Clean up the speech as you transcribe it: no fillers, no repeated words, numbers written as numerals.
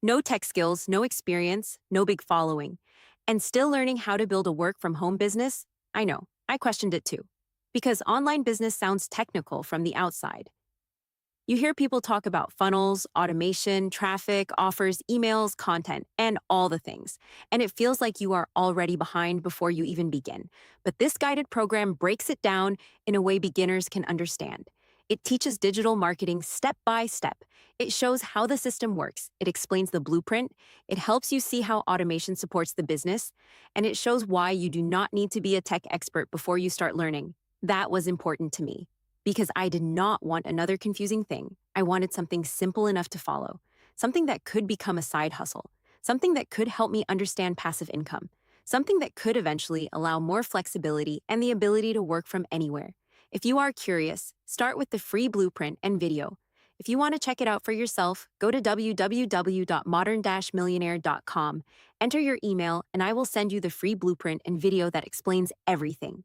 No tech skills, no experience, no big following. And still learning how to build a work from home business? I know, I questioned it too. Because online business sounds technical from the outside. You hear people talk about funnels, automation, traffic, offers, emails, content, and all the things. And it feels like you are already behind before you even begin. But this guided program breaks it down in a way beginners can understand. It teaches digital marketing step by step. It shows how the system works. It explains the blueprint. It helps you see how automation supports the business. And it shows why you do not need to be a tech expert before you start learning. That was important to me because I did not want another confusing thing. I wanted something simple enough to follow, something that could become a side hustle, something that could help me understand passive income, something that could eventually allow more flexibility and the ability to work from anywhere. If you are curious, start with the free blueprint and video. If you want to check it out for yourself, go to www.modern-millionaire.com, enter your email, and I will send you the free blueprint and video that explains everything.